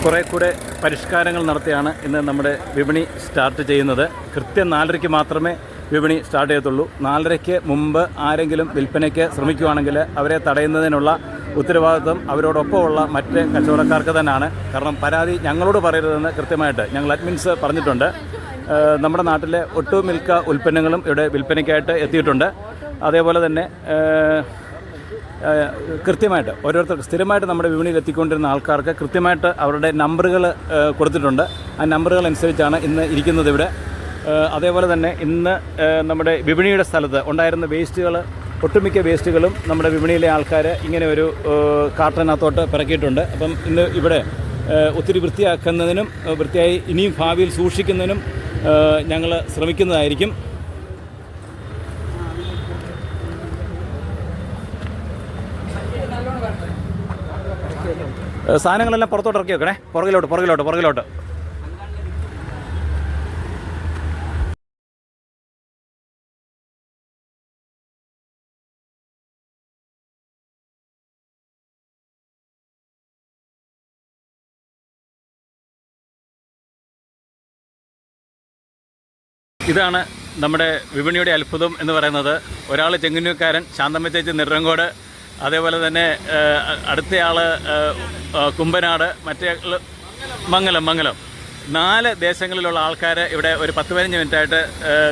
കുറേ കൂടെ പരിഷ്കാരങ്ങൾ നടത്തിയാണ് ഇന്ന് നമ്മുടെ വിപണി സ്റ്റാർട്ട് ചെയ്യുന്നത്. കൃത്യം 4:30 മാത്രമേ വിപണി സ്റ്റാർട്ട് ചെയ്യത്തുള്ളൂ. 4:30 മുമ്പ് ആരെങ്കിലും വിൽപ്പനയ്ക്ക് ശ്രമിക്കുകയാണെങ്കിൽ അവരെ തടയുന്നതിനുള്ള ഉത്തരവാദിത്വം അവരോടൊപ്പമുള്ള മറ്റ് കച്ചവടക്കാർക്ക് തന്നെയാണ്. കാരണം പരാതി ഞങ്ങളോട് പറയരുതെന്ന് കൃത്യമായിട്ട് ഞങ്ങൾ അഡ്മിൻസ് പറഞ്ഞിട്ടുണ്ട്. നമ്മുടെ നാട്ടിലെ ഒട്ടുമിക്ക ഉൽപ്പന്നങ്ങളും ഇവിടെ വിൽപ്പനയ്ക്കായിട്ട് എത്തിയിട്ടുണ്ട്. അതേപോലെ തന്നെ കൃത്യമായിട്ട് ഓരോരുത്തർക്ക് സ്ഥിരമായിട്ട് നമ്മുടെ വിപണിയിൽ എത്തിക്കൊണ്ടിരുന്ന ആൾക്കാർക്ക് കൃത്യമായിട്ട് അവരുടെ നമ്പറുകൾ കൊടുത്തിട്ടുണ്ട്. ആ നമ്പറുകൾ അനുസരിച്ചാണ് ഇന്ന് ഇരിക്കുന്നത് ഇവിടെ. അതേപോലെ തന്നെ ഇന്ന് നമ്മുടെ വിപണിയുടെ സ്ഥലത്ത് ഉണ്ടായിരുന്ന വേസ്റ്റുകൾ, ഒട്ടുമിക്ക വേസ്റ്റുകളും നമ്മുടെ വിപണിയിലെ ആൾക്കാർ ഇങ്ങനെ ഒരു കാർട്ടനകത്തോട്ട് പിറക്കിയിട്ടുണ്ട്. അപ്പം ഇന്ന് ഇവിടെ ഒത്തിരി വൃത്തിയാക്കുന്നതിനും വൃത്തിയായി ഇനിയും ഭാവിയിൽ സൂക്ഷിക്കുന്നതിനും ഞങ്ങൾ ശ്രമിക്കുന്നതായിരിക്കും. സാധനങ്ങളെല്ലാം പുറത്തോട്ട് ഇറക്കി വെക്കണേ. പുറകിലോട്ട്. ഇതാണ് നമ്മുടെ വിപണിയുടെ അത്ഭുതം എന്ന് പറയുന്നത്. ഒരാൾ ചെങ്ങന്നൂർക്കാരൻ, ശാന്തമ്മ ചേച്ചി നെടുങ്കോട്, അതേപോലെ തന്നെ അടുത്തയാൾ കുമ്പനാട്, മറ്റേ മംഗലം. 4 ദേശങ്ങളിലുള്ള ആൾക്കാർ ഇവിടെ ഒരു 10-15 മിനിറ്റായിട്ട്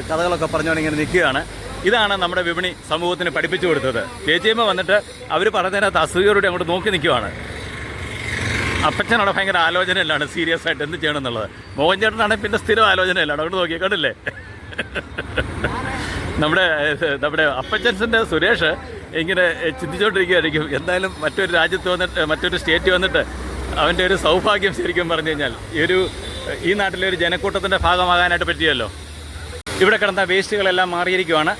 കഥകളൊക്കെ പറഞ്ഞുകൊണ്ട് ഇങ്ങനെ നിൽക്കുകയാണ്. ഇതാണ് നമ്മുടെ വിപണി സമൂഹത്തിന് പഠിപ്പിച്ചു കൊടുത്തത്. ചേച്ചിയമ്മ വന്നിട്ട് അവർ പറഞ്ഞതിനകത്ത് അസൂയയോടെ അങ്ങോട്ട് നോക്കി നിൽക്കുവാണ്. അപ്പച്ചനോടെ ഭയങ്കര ആലോചനയിലാണ്, സീരിയസ് ആയിട്ട് എന്ത് ചെയ്യണം എന്നുള്ളത്. മോഹൻ ചേട്ടനാണെങ്കിൽ പിന്നെ സ്ഥിരം ആലോചനയിലാണ്. അങ്ങോട്ട് നോക്കിയാൽ കണ്ടില്ലേ? നമ്മുടെ അപ്പച്ചൻസിൻ്റെ സുരേഷ് ഇങ്ങനെ ചിന്തിച്ചുകൊണ്ടിരിക്കുകയായിരിക്കും, എന്തായാലും മറ്റൊരു രാജ്യത്ത് വന്നിട്ട്, മറ്റൊരു സ്റ്റേറ്റ് വന്നിട്ട് അവൻ്റെ ഒരു സൗഭാഗ്യം ശരിക്കും പറഞ്ഞു കഴിഞ്ഞാൽ ഈ നാട്ടിലെ ഒരു ജനക്കൂട്ടത്തിൻ്റെ ഭാഗമാകാനായിട്ട് പറ്റിയല്ലോ. ഇവിടെ കിടന്ന വേസ്റ്റുകളെല്ലാം മാറിയിരിക്കുവാണ്.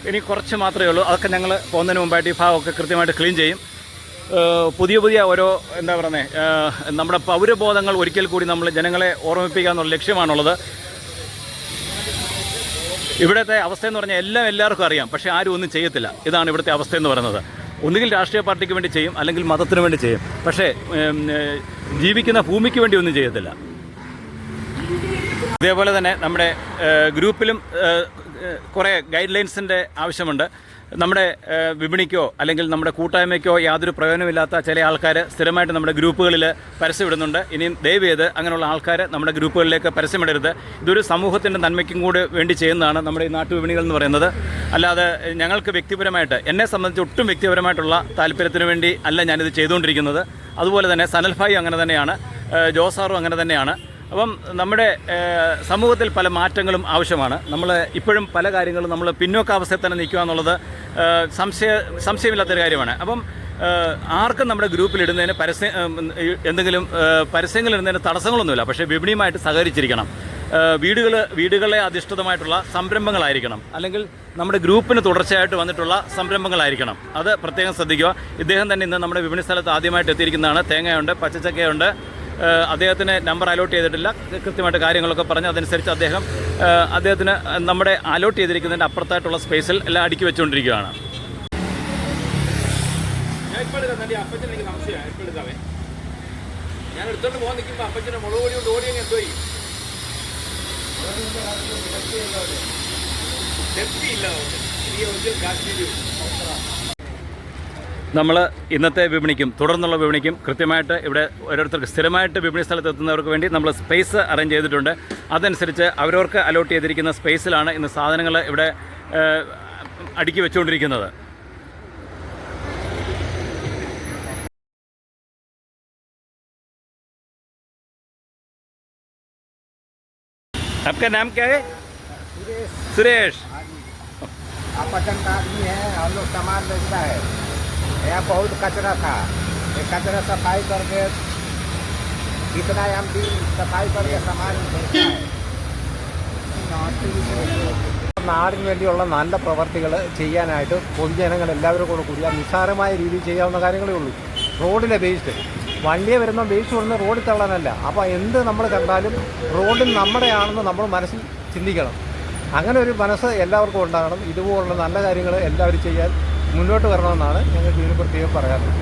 ഇനി കുറച്ച് മാത്രമേ ഉള്ളൂ. അതൊക്കെ ഞങ്ങൾ പോകുന്നതിന് മുമ്പായിട്ട് ഈ ഭാഗമൊക്കെ കൃത്യമായിട്ട് ക്ലീൻ ചെയ്യും. പുതിയ ഓരോ എന്താ പറയുന്നത്, നമ്മുടെ പൗരബോധങ്ങൾ ഒരിക്കൽ കൂടി നമ്മൾ ജനങ്ങളെ ഓർമ്മിപ്പിക്കുക എന്നുള്ള ലക്ഷ്യമാണുള്ളത്. ഇവിടുത്തെ അവസ്ഥയെന്ന് പറഞ്ഞാൽ എല്ലാവർക്കും അറിയാം, പക്ഷേ ആരും ഒന്നും ചെയ്യത്തില്ല. ഇതാണ് ഇവിടുത്തെ അവസ്ഥയെന്ന് പറയുന്നത്. ഒന്നുകിൽ രാഷ്ട്രീയ പാർട്ടിക്ക് വേണ്ടി ചെയ്യും, അല്ലെങ്കിൽ മതത്തിന് വേണ്ടി ചെയ്യും, പക്ഷേ ജീവിക്കുന്ന ഭൂമിക്ക് വേണ്ടി ഒന്നും ചെയ്യത്തില്ല. ഇതേപോലെ തന്നെ നമ്മുടെ ഗ്രൂപ്പിലും കുറേ ഗൈഡ് ലൈൻസിൻ്റെ ആവശ്യമുണ്ട്. നമ്മുടെ വിപണിക്കോ അല്ലെങ്കിൽ നമ്മുടെ കൂട്ടായ്മയ്ക്കോ യാതൊരു പ്രയോജനമില്ലാത്ത ചില ആൾക്കാർ സ്ഥിരമായിട്ട് നമ്മുടെ ഗ്രൂപ്പുകളിൽ പരസ്യമിടുന്നുണ്ട്. ഇനിയും ദയവ് ചെയ്ത് അങ്ങനെയുള്ള ആൾക്കാർ നമ്മുടെ ഗ്രൂപ്പുകളിലേക്ക് പരസ്യമിടരുത്. ഇതൊരു സമൂഹത്തിൻ്റെ നന്മയ്ക്കും കൂടി വേണ്ടി ചെയ്യുന്നതാണ് നമ്മുടെ ഈ നാട്ടുവിപണികൾ എന്ന് പറയുന്നത്. അല്ലാതെ ഞങ്ങൾക്ക് വ്യക്തിപരമായിട്ട്, എന്നെ സംബന്ധിച്ച് ഒട്ടും വ്യക്തിപരമായിട്ടുള്ള താല്പര്യത്തിന് വേണ്ടി അല്ല ഞാനിത് ചെയ്തുകൊണ്ടിരിക്കുന്നത്. അതുപോലെ തന്നെ സനൽഭായി അങ്ങനെ തന്നെയാണ്, ജോസാറും അങ്ങനെ തന്നെയാണ്. അപ്പം നമ്മുടെ സമൂഹത്തിൽ പല മാറ്റങ്ങളും ആവശ്യമാണ്. നമ്മൾ ഇപ്പോഴും പല കാര്യങ്ങളും നമ്മൾ പിന്നോക്കാവസ്ഥയിൽ തന്നെ നിൽക്കുക എന്നുള്ളത് സംശയമില്ലാത്തൊരു കാര്യമാണ്. അപ്പം ആർക്കും നമ്മുടെ ഗ്രൂപ്പിലിടുന്നതിന് എന്തെങ്കിലും പരസ്യങ്ങളിടുന്നതിന് തടസ്സങ്ങളൊന്നുമില്ല. പക്ഷേ വിപണിയുമായിട്ട് സഹകരിച്ചിരിക്കണം. വീടുകളെ അധിഷ്ഠിതമായിട്ടുള്ള സംരംഭങ്ങളായിരിക്കണം, അല്ലെങ്കിൽ നമ്മുടെ ഗ്രൂപ്പിന് തുടർച്ചയായിട്ട് വന്നിട്ടുള്ള സംരംഭങ്ങളായിരിക്കണം. അത് പ്രത്യേകം ശ്രദ്ധിക്കുക. ഇദ്ദേഹം തന്നെ ഇന്ന് നമ്മുടെ വിപണി സ്ഥലത്ത് ആദ്യമായിട്ട് എത്തിയിരിക്കുന്നതാണ്. തേങ്ങയുണ്ട്, പച്ചച്ചക്കയുണ്ട്. അദ്ദേഹത്തിന് നമ്പർ അലോട്ട് ചെയ്തിട്ടില്ല. കൃത്യമായിട്ട് കാര്യങ്ങളൊക്കെ പറഞ്ഞ് അതനുസരിച്ച് അദ്ദേഹത്തിന് നമ്മുടെ അലോട്ട് ചെയ്തിരിക്കുന്നതിൻ്റെ അപ്പുറത്തായിട്ടുള്ള സ്പേസിൽ എല്ലാം അടുക്കി വെച്ചുകൊണ്ടിരിക്കുകയാണ്. ഞാൻ എടുത്തോണ്ട് പോകാൻ നിൽക്കുമ്പോൾ അപ്പച്ചനെ മുളക് പൊടി കൊണ്ട് ഓടിയെങ്കിൽ എന്തോ നമ്മൾ ഇന്നത്തെ വിപണിക്കും തുടർന്നുള്ള വിപണിക്കും കൃത്യമായിട്ട് ഇവിടെ ഓരോരുത്തർക്ക് സ്ഥിരമായിട്ട് വിപണി സ്ഥലത്ത് എത്തുന്നവർക്ക് വേണ്ടി നമ്മൾ സ്പേസ് അറേഞ്ച് ചെയ്തിട്ടുണ്ട്. അതനുസരിച്ച് അവരവർക്ക് അലോട്ട് ചെയ്തിരിക്കുന്ന സ്പേസിലാണ് ഇന്ന് സാധനങ്ങൾ ഇവിടെ അടുക്കി വെച്ചുകൊണ്ടിരിക്കുന്നത്. आपका नाम क्या है? सुरेश। अपचन का आदमी है, हम लोग सामान बेचता है। यहाँ बहुत कचरा था, ये कचरा सफाई करके कितना हम भी सफाई करके सामान बेचता है. നാടിന് വേണ്ടിയുള്ള നല്ല പ്രവർത്തികൾ ചെയ്യാനായിട്ട് പൊതുജനങ്ങൾ എല്ലാവരും കൂടി നിസ്സാരമായ രീതിയിൽ ചെയ്യാവുന്ന കാര്യങ്ങളേ ഉള്ളൂ. റോഡിലെ വേസ്റ്റ്, വണ്ടിയെ വരുന്ന വേസ്റ്റ് കൊണ്ടുവന്ന് റോഡിൽ തള്ളാനല്ല. അപ്പോൾ എന്ത് നമ്മൾ കണ്ടാലും റോഡിൽ നമ്മുടെയാണെന്ന് നമ്മൾ മനസ്സിൽ ചിന്തിക്കണം. അങ്ങനെ ഒരു മനസ്സ് എല്ലാവർക്കും ഉണ്ടാകണം. ഇതുപോലുള്ള നല്ല കാര്യങ്ങൾ എല്ലാവരും ചെയ്യാൻ മുന്നോട്ട് വരണമെന്നാണ് ഞങ്ങൾക്ക് ഇതിന് പ്രത്യേകം പറയാനുള്ളത്.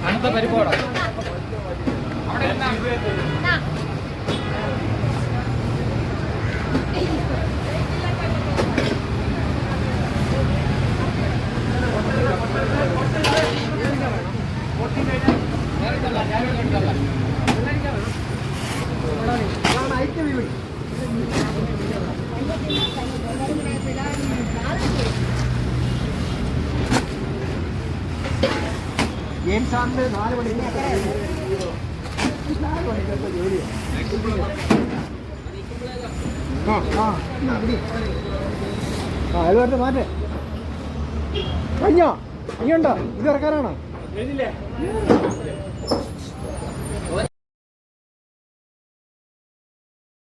തണുത്ത പരിപ്പോട ജെയിംസ് സാറിന് 4 മണിക്ക് അത് പറഞ്ഞ മാറ്റേ കഴിഞ്ഞോ ഇനിയുണ്ടോ ഇത് ഇറക്കാനാണോ